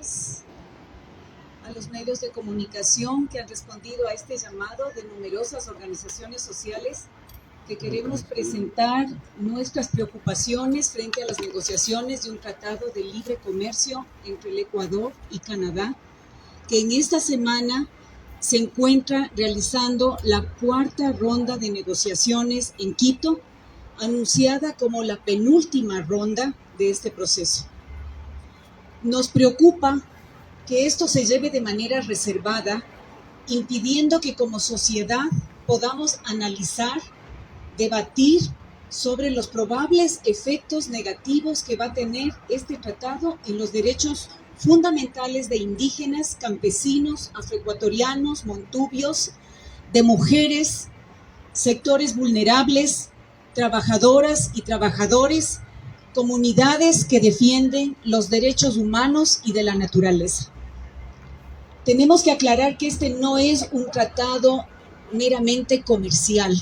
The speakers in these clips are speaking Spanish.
gracias a los medios de comunicación que han respondido a este llamado de numerosas organizaciones sociales que queremos presentar nuestras preocupaciones frente a las negociaciones de un tratado de libre comercio entre el Ecuador y Canadá, que en esta semana se encuentra realizando la cuarta ronda de negociaciones en Quito, anunciada como la penúltima ronda de este proceso. Nos preocupa que esto se lleve de manera reservada, impidiendo que como sociedad podamos analizar, debatir sobre los probables efectos negativos que va a tener este tratado en los derechos fundamentales de indígenas, campesinos, afroecuatorianos, montubios, de mujeres, sectores vulnerables, trabajadoras y trabajadores, comunidades que defienden los derechos humanos y de la naturaleza. Tenemos que aclarar que este no es un tratado meramente comercial.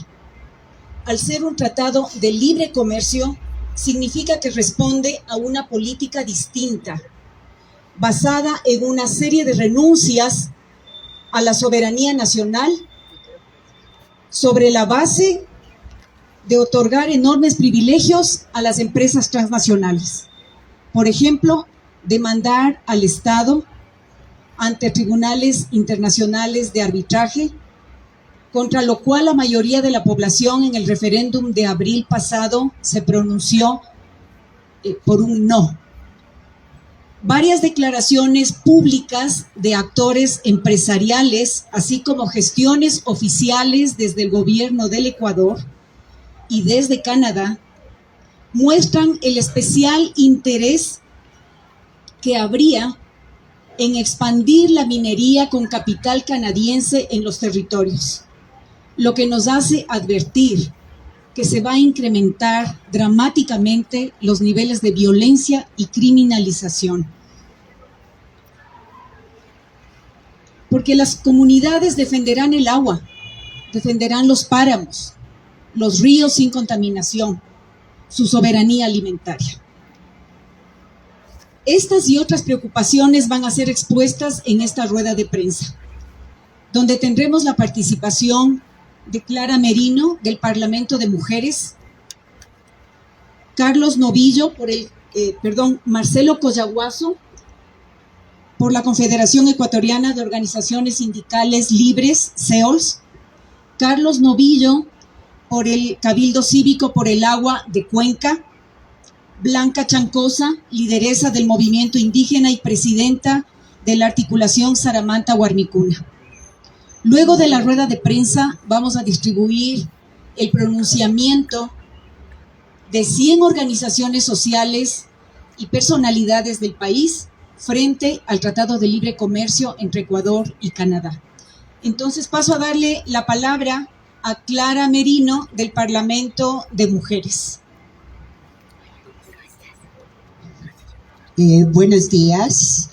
Al ser un tratado de libre comercio, significa que responde a una política distinta, basada en una serie de renuncias a la soberanía nacional sobre la base de otorgar enormes privilegios a las empresas transnacionales. Por ejemplo, demandar al Estado ante tribunales internacionales de arbitraje, contra lo cual la mayoría de la población en el referéndum de abril pasado se pronunció por un no. Varias declaraciones públicas de actores empresariales, así como gestiones oficiales desde el gobierno del Ecuador y desde Canadá, muestran el especial interés que habría en expandir la minería con capital canadiense en los territorios, lo que nos hace advertir que se va a incrementar dramáticamente los niveles de violencia y criminalización. Porque las comunidades defenderán el agua, defenderán los páramos, los ríos sin contaminación, su soberanía alimentaria. Estas y otras preocupaciones van a ser expuestas en esta rueda de prensa, donde tendremos la participación de Clara Merino, del Parlamento de Mujeres, Carlos Novillo, Marcelo Collaguazo, por la Confederación Ecuatoriana de Organizaciones Sindicales Libres, CEOLS, Carlos Novillo, por el Cabildo Cívico por el Agua de Cuenca, Blanca Chancosa, lideresa del movimiento indígena y presidenta de la articulación Saramanta-Guarmicuna. Luego de la rueda de prensa vamos a distribuir el pronunciamiento de 100 organizaciones sociales y personalidades del país frente al Tratado de Libre Comercio entre Ecuador y Canadá. Entonces paso a darle la palabra a Clara Merino del Parlamento de Mujeres. Buenos días.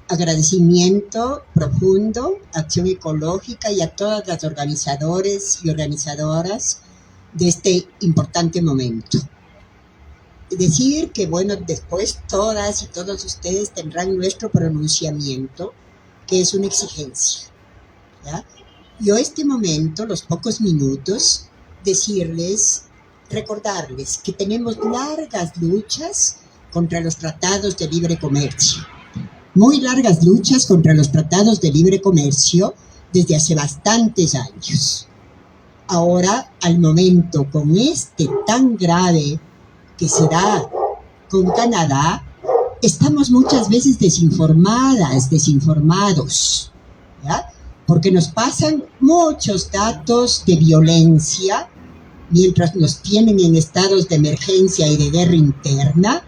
Agradecimiento profundo a Acción Ecológica y a todas las organizadores y organizadoras de este importante momento. Decir que, después todas y todos ustedes tendrán nuestro pronunciamiento, que es una exigencia, ¿ya? Yo este momento, los pocos minutos, recordarles que tenemos largas luchas contra los tratados de libre comercio. Muy largas luchas contra los tratados de libre comercio desde hace bastantes años. Ahora, al momento, con este tan grave que se da con Canadá, estamos muchas veces desinformados, ¿ya? Porque nos pasan muchos datos de violencia mientras nos tienen en estados de emergencia y de guerra interna,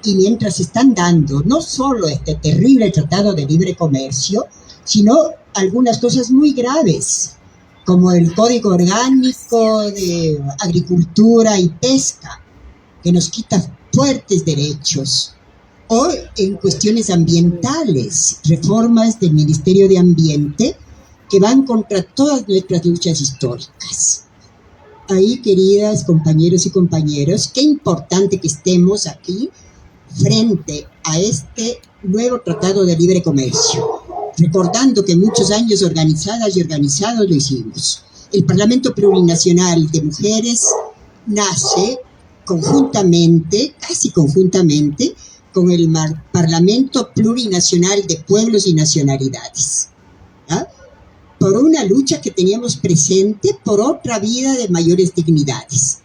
y mientras están dando no solo este terrible tratado de libre comercio, sino algunas cosas muy graves, como el Código Orgánico de Agricultura y Pesca, que nos quita fuertes derechos, o en cuestiones ambientales, reformas del Ministerio de Ambiente que van contra todas nuestras luchas históricas. Ahí, queridas compañeros y compañeros, qué importante que estemos aquí frente a este nuevo Tratado de Libre Comercio, recordando que muchos años organizadas y organizados lo hicimos. El Parlamento Plurinacional de Mujeres nace conjuntamente, casi conjuntamente, con el Parlamento Plurinacional de Pueblos y Nacionalidades, ¿ah? Por una lucha que teníamos presente por otra vida de mayores dignidades.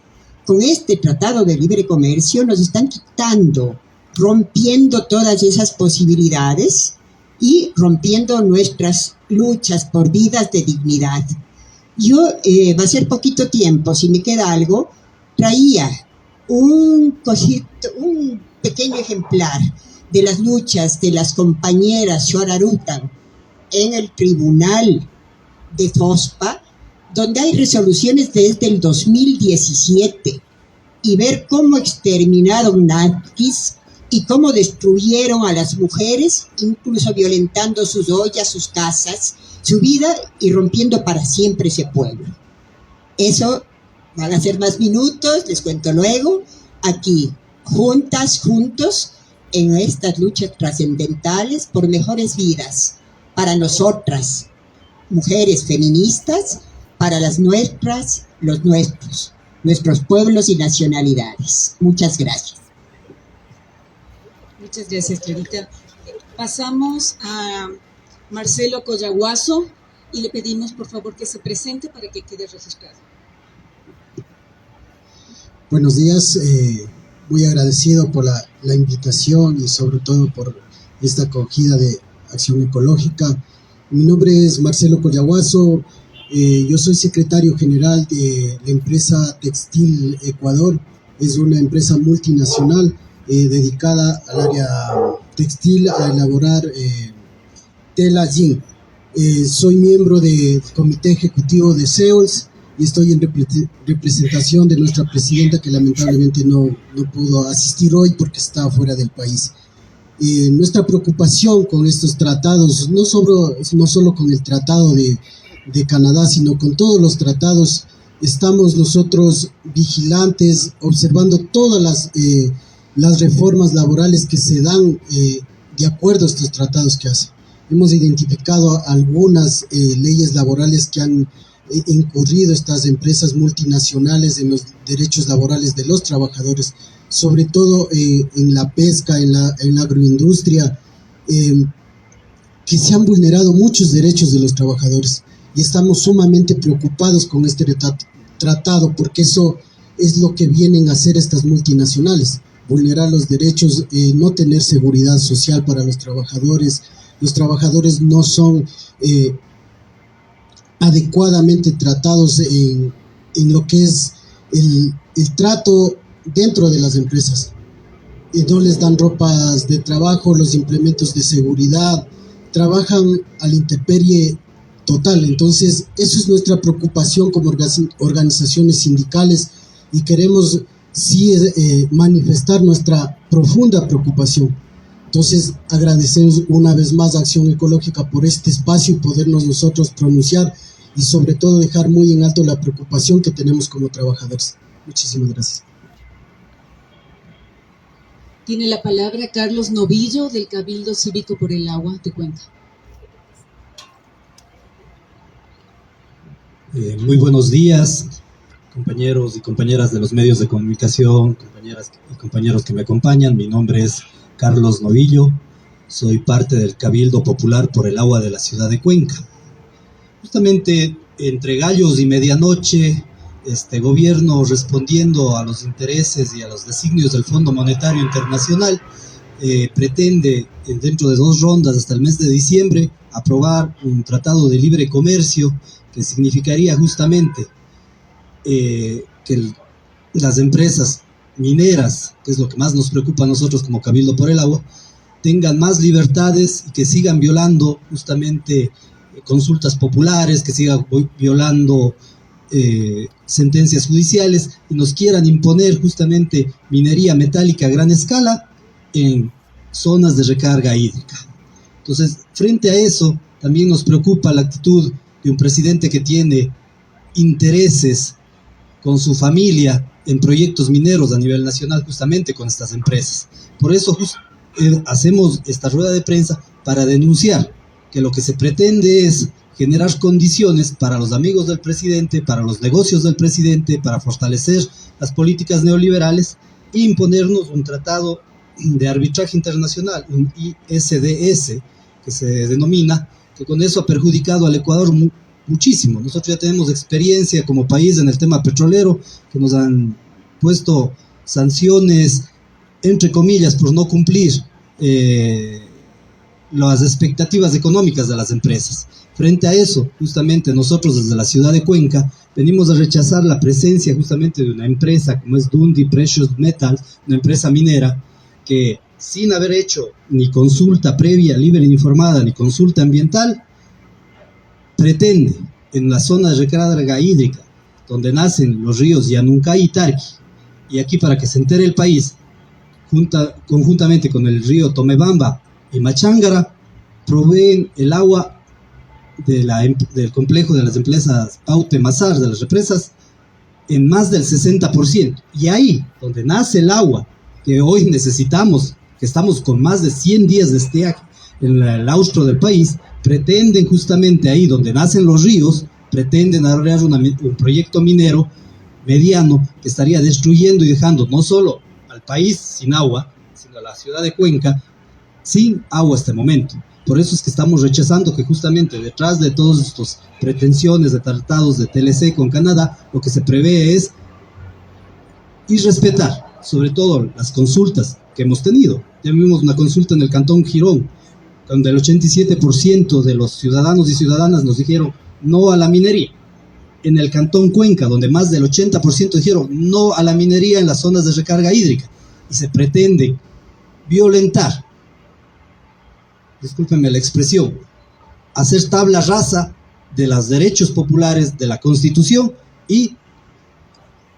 Con este Tratado de Libre Comercio nos están quitando, rompiendo todas esas posibilidades y rompiendo nuestras luchas por vidas de dignidad. Yo, va a ser poquito tiempo, si me queda algo, traía un pequeño ejemplar de las luchas de las compañeras Xorarutan en el tribunal de FOSPA, donde hay resoluciones desde el 2017, y ver cómo exterminaron nazis y cómo destruyeron a las mujeres, incluso violentando sus ollas, sus casas, su vida, y rompiendo para siempre ese pueblo. Eso van a ser más minutos, les cuento luego, aquí, juntas, juntos, en estas luchas trascendentales por mejores vidas, para nosotras, mujeres feministas, para las nuestras, los nuestros pueblos y nacionalidades. Muchas gracias. Muchas gracias, Clarita. Pasamos a Marcelo Collahuaso y le pedimos, por favor, que se presente para que quede registrado. Buenos días, muy agradecido por la invitación y sobre todo por esta acogida de Acción Ecológica. Mi nombre es Marcelo Collahuaso, yo soy secretario general de la empresa Textil Ecuador. Es una empresa multinacional dedicada al área textil, a elaborar tela jean. Soy miembro del comité ejecutivo de SEOLS y estoy en representación de nuestra presidenta, que lamentablemente no pudo asistir hoy porque está fuera del país. Nuestra preocupación con estos tratados, no solo con el tratado de Canadá, sino con todos los tratados, estamos nosotros vigilantes, observando todas las reformas laborales que se dan de acuerdo a estos tratados que hacen. Hemos identificado algunas leyes laborales que han incurrido estas empresas multinacionales en los derechos laborales de los trabajadores, sobre todo en la pesca, en la agroindustria, que se han vulnerado muchos derechos de los trabajadores, y estamos sumamente preocupados con este tratado, porque eso es lo que vienen a hacer estas multinacionales: vulnerar los derechos, no tener seguridad social para los trabajadores no son adecuadamente tratados en lo que es el trato dentro de las empresas. No les dan ropas de trabajo, los implementos de seguridad, trabajan a la intemperie total. Entonces, eso es nuestra preocupación como organizaciones sindicales, y queremos sí manifestar nuestra profunda preocupación. Entonces, agradecemos una vez más a Acción Ecológica por este espacio y podernos nosotros pronunciar, y sobre todo dejar muy en alto la preocupación que tenemos como trabajadores. Muchísimas gracias. Tiene la palabra Carlos Novillo, del Cabildo Cívico por el Agua de Cuenca. Muy buenos días, compañeros y compañeras de los medios de comunicación, compañeras y compañeros que me acompañan. Mi nombre es Carlos Novillo, soy parte del Cabildo Popular por el Agua de la ciudad de Cuenca. Justamente entre gallos y medianoche, este gobierno, respondiendo a los intereses y a los designios del Fondo Monetario Internacional, pretende, dentro de 2 rondas hasta el mes de diciembre, aprobar un tratado de libre comercio que significaría justamente que las empresas mineras, que es lo que más nos preocupa a nosotros como Cabildo por el Agua, tengan más libertades y que sigan violando justamente consultas populares, que sigan violando sentencias judiciales, y nos quieran imponer justamente minería metálica a gran escala en zonas de recarga hídrica. Entonces, frente a eso, también nos preocupa la actitud de un presidente que tiene intereses con su familia en proyectos mineros a nivel nacional justamente con estas empresas. Por eso hacemos esta rueda de prensa para denunciar que lo que se pretende es generar condiciones para los amigos del presidente, para los negocios del presidente, para fortalecer las políticas neoliberales e imponernos un tratado de arbitraje internacional, un ISDS, que se denomina, que con eso ha perjudicado al Ecuador muchísimo. Nosotros ya tenemos experiencia como país en el tema petrolero, que nos han puesto sanciones, entre comillas, por no cumplir las expectativas económicas de las empresas. Frente a eso, justamente nosotros desde la ciudad de Cuenca venimos a rechazar la presencia justamente de una empresa como es Dundee Precious Metals, una empresa minera que sin haber hecho ni consulta previa, libre e informada, ni consulta ambiental, pretende en la zona de recarga hídrica, donde nacen los ríos Yanuncay y Tarqui, y aquí para que se entere el país, conjuntamente con el río Tomebamba y Machángara, proveen el agua del complejo de las empresas Paute Mazar, de las represas, en más del 60%. Y ahí, donde nace el agua que hoy necesitamos, que estamos con más de 100 días de estiaje en el austro del país, pretenden justamente ahí donde nacen los ríos, pretenden arreglar un proyecto minero mediano que estaría destruyendo y dejando no solo al país sin agua, sino a la ciudad de Cuenca sin agua hasta el momento. Por eso es que estamos rechazando que justamente detrás de todas estas pretensiones de tratados de TLC con Canadá, lo que se prevé es irrespetar sobre todo las consultas que hemos tenido. Ya vimos una consulta en el Cantón Girón, donde el 87% de los ciudadanos y ciudadanas nos dijeron no a la minería. En el Cantón Cuenca, donde más del 80% dijeron no a la minería en las zonas de recarga hídrica. Y se pretende violentar, discúlpenme la expresión, hacer tabla rasa de los derechos populares de la Constitución y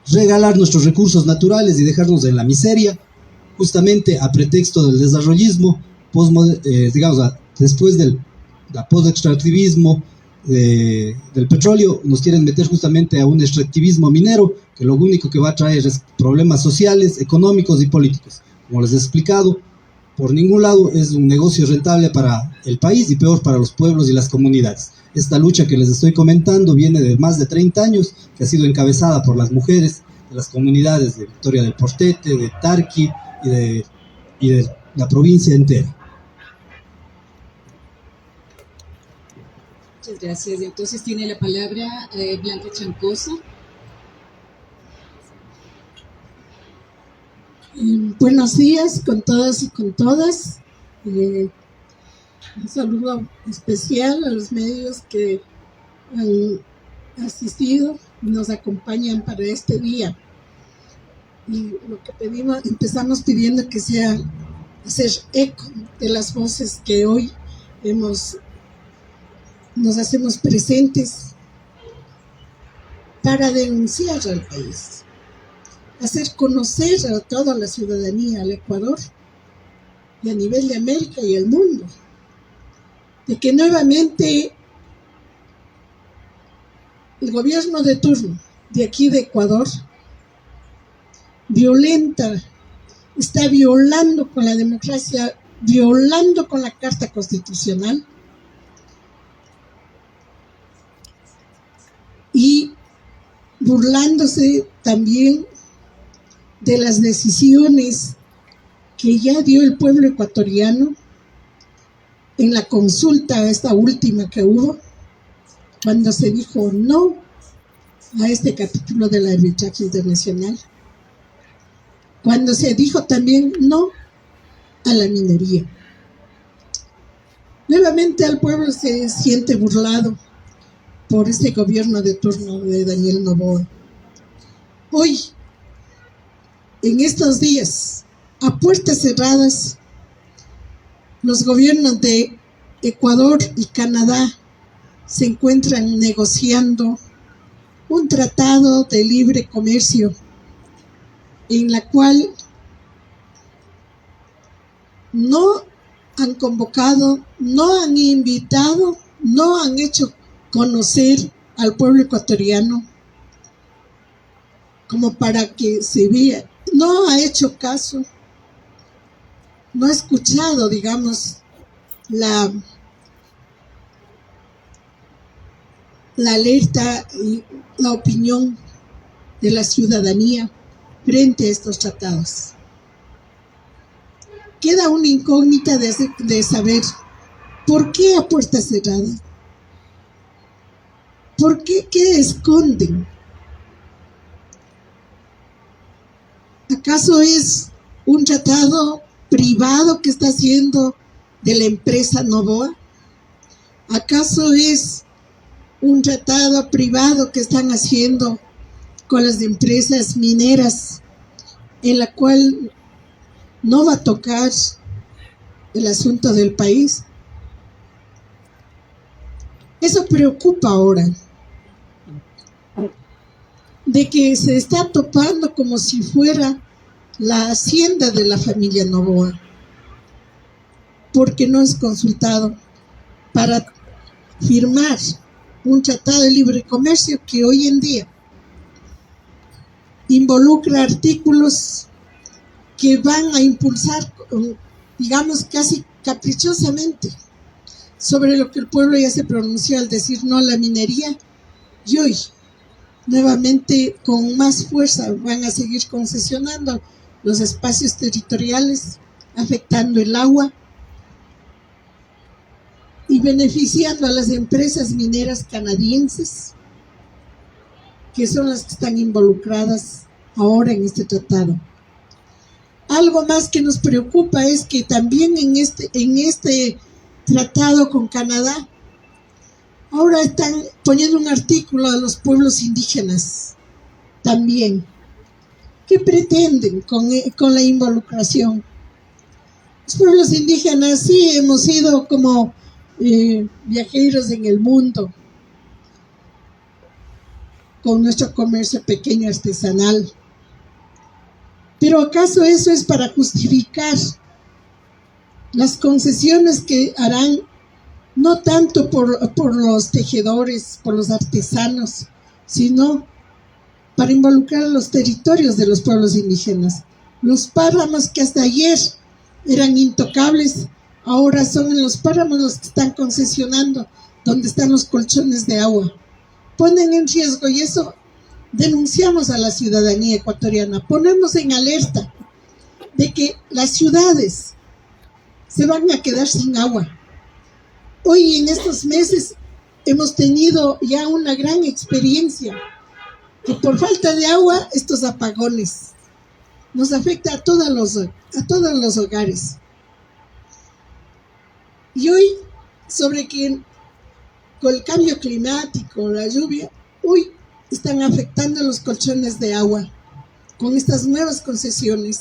regalar nuestros recursos naturales y dejarnos en la miseria, justamente a pretexto del desarrollismo, después del post-extractivismo del petróleo, nos quieren meter justamente a un extractivismo minero, que lo único que va a traer es problemas sociales, económicos y políticos. Como les he explicado, por ningún lado es un negocio rentable para el país y peor para los pueblos y las comunidades. Esta lucha que les estoy comentando viene de más de 30 años, que ha sido encabezada por las mujeres de las comunidades de Victoria del Portete, de Tarqui y de la provincia entera. Muchas gracias. Entonces tiene la palabra Blanca Chancosa. Buenos días con todas y con todas. Un saludo especial a los medios que han asistido y nos acompañan para este día. Y lo que empezamos pidiendo que sea hacer eco de las voces que hoy nos hacemos presentes para denunciar al país, hacer conocer a toda la ciudadanía, al Ecuador y a nivel de América y el mundo, de que nuevamente el gobierno de turno de aquí de Ecuador está violando con la democracia, violando con la Carta Constitucional y burlándose también de las decisiones que ya dio el pueblo ecuatoriano en la consulta, esta última que hubo, cuando se dijo no a este capítulo del arbitraje internacional, cuando se dijo también no a la minería. Nuevamente el pueblo se siente burlado por este gobierno de turno de Daniel Noboa. Hoy, en estos días, a puertas cerradas, los gobiernos de Ecuador y Canadá se encuentran negociando un tratado de libre comercio en la cual no han convocado, no han invitado, no han hecho conocer al pueblo ecuatoriano como para que se vea. No ha hecho caso, no ha escuchado, digamos, la alerta y la opinión de la ciudadanía frente a estos tratados. Queda una incógnita de saber por qué a puerta cerrada, por qué esconden. ¿Acaso es un tratado privado que está haciendo de la empresa Noboa? ¿Acaso es un tratado privado que están haciendo con las empresas mineras, en la cual no va a tocar el asunto del país? Eso preocupa ahora, de que se está topando como si fuera la hacienda de la familia Noboa, porque no es consultado para firmar un tratado de libre comercio que hoy en día involucra artículos que van a impulsar, digamos, casi caprichosamente sobre lo que el pueblo ya se pronunció al decir no a la minería, y hoy nuevamente con más fuerza van a seguir concesionando los espacios territoriales, afectando el agua y beneficiando a las empresas mineras canadienses, que son las que están involucradas ahora en este tratado. Algo más que nos preocupa es que también en este tratado con Canadá, ahora están poniendo un artículo a los pueblos indígenas también. ¿Qué pretenden con la involucración? Los pueblos indígenas sí hemos sido como viajeros en el mundo, con nuestro comercio pequeño artesanal. Pero ¿acaso eso es para justificar las concesiones que harán, no tanto por los tejedores, por los artesanos, sino para involucrar a los territorios de los pueblos indígenas? Los páramos que hasta ayer eran intocables, ahora son en los páramos los que están concesionando, donde están los colchones de agua. Ponen en riesgo, y eso denunciamos a la ciudadanía ecuatoriana, ponemos en alerta de que las ciudades se van a quedar sin agua. Hoy en estos meses hemos tenido ya una gran experiencia, que por falta de agua estos apagones nos afecta a todos los hogares. Y hoy, sobre que con el cambio climático, la lluvia, hoy están afectando los colchones de agua con estas nuevas concesiones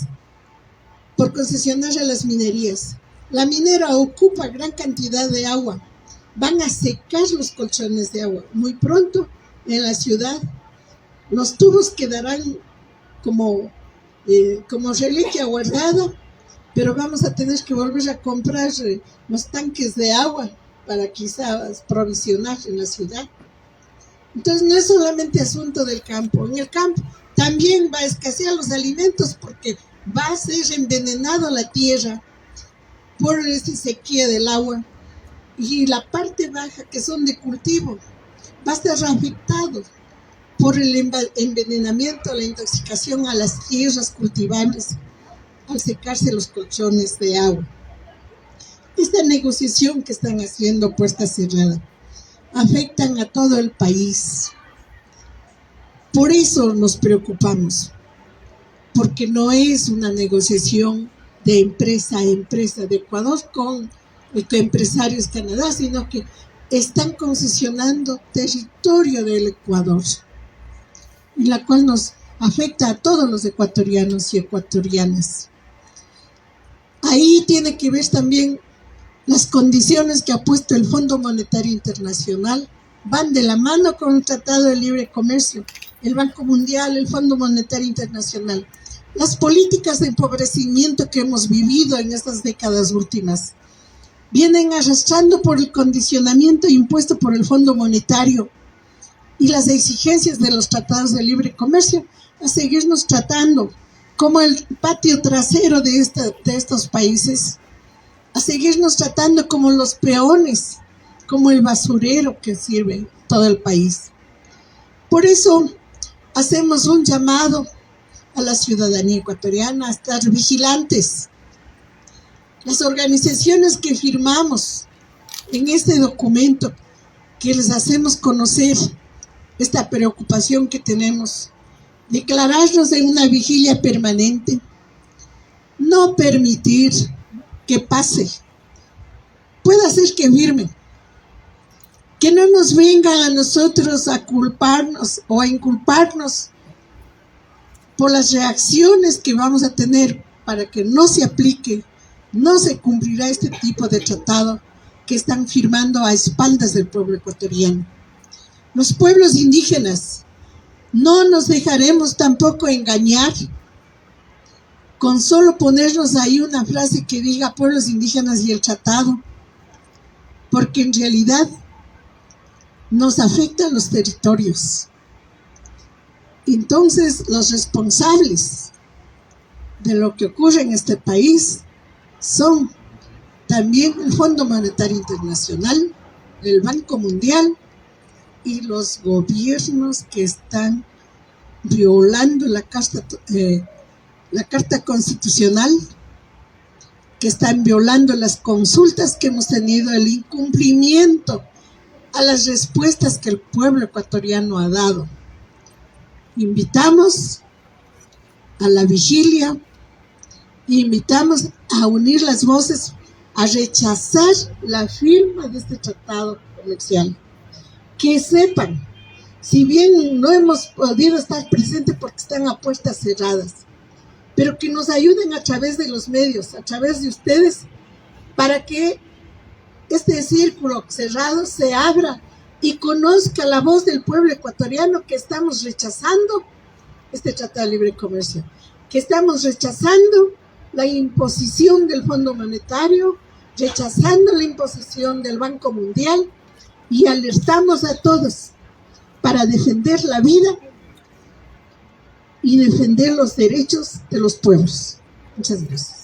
por concesionar a las minerías. La minera ocupa gran cantidad de agua, van a secar los colchones de agua. Muy pronto en la ciudad los tubos quedarán como reliquia guardada, pero vamos a tener que volver a comprar los tanques de agua para quizás provisionar en la ciudad. Entonces no es solamente asunto del campo. En el campo también va a escasear los alimentos, porque va a ser envenenado la tierra por esta sequía del agua, y la parte baja, que son de cultivo, va a estar afectado por el envenenamiento, la intoxicación a las tierras cultivables al secarse los colchones de agua. Esta negociación que están haciendo a puerta cerrada afectan a todo el país. Por eso nos preocupamos, porque no es una negociación de empresa a empresa de Ecuador con empresarios de Canadá, sino que están concesionando territorio del Ecuador, en la cual nos afecta a todos los ecuatorianos y ecuatorianas. Ahí tiene que ver también las condiciones que ha puesto el Fondo Monetario Internacional, van de la mano con el Tratado de Libre Comercio, el Banco Mundial, el Fondo Monetario Internacional. Las políticas de empobrecimiento que hemos vivido en estas décadas últimas vienen arrastrando por el condicionamiento impuesto por el Fondo Monetario y las exigencias de los tratados de libre comercio, a seguirnos tratando como el patio trasero de estos países, a seguirnos tratando como los peones, como el basurero que sirve todo el país. Por eso hacemos un llamado a la ciudadanía ecuatoriana a estar vigilantes. Las organizaciones que firmamos en este documento, que les hacemos conocer esta preocupación que tenemos, declararnos en una vigilia permanente, no permitir que pase, puede ser que firmen, que no nos vengan a nosotros a culparnos o a inculparnos por las reacciones que vamos a tener para que no se aplique, no se cumplirá este tipo de tratado que están firmando a espaldas del pueblo ecuatoriano. Los pueblos indígenas no nos dejaremos tampoco engañar con solo ponernos ahí una frase que diga pueblos indígenas y el tratado, porque en realidad nos afectan los territorios. Entonces, los responsables de lo que ocurre en este país son también el Fondo Monetario Internacional, el Banco Mundial y los gobiernos que están violando la Carta Constitucional, que están violando las consultas que hemos tenido, el incumplimiento a las respuestas que el pueblo ecuatoriano ha dado. Invitamos a la vigilia, invitamos a unir las voces, a rechazar la firma de este tratado comercial. Que sepan, si bien no hemos podido estar presentes porque están a puertas cerradas, pero que nos ayuden a través de los medios, a través de ustedes, para que este círculo cerrado se abra y conozca la voz del pueblo ecuatoriano, que estamos rechazando este Tratado de Libre Comercio, que estamos rechazando la imposición del Fondo Monetario, rechazando la imposición del Banco Mundial, y alertamos a todos para defender la vida y defender los derechos de los pueblos. Muchas gracias.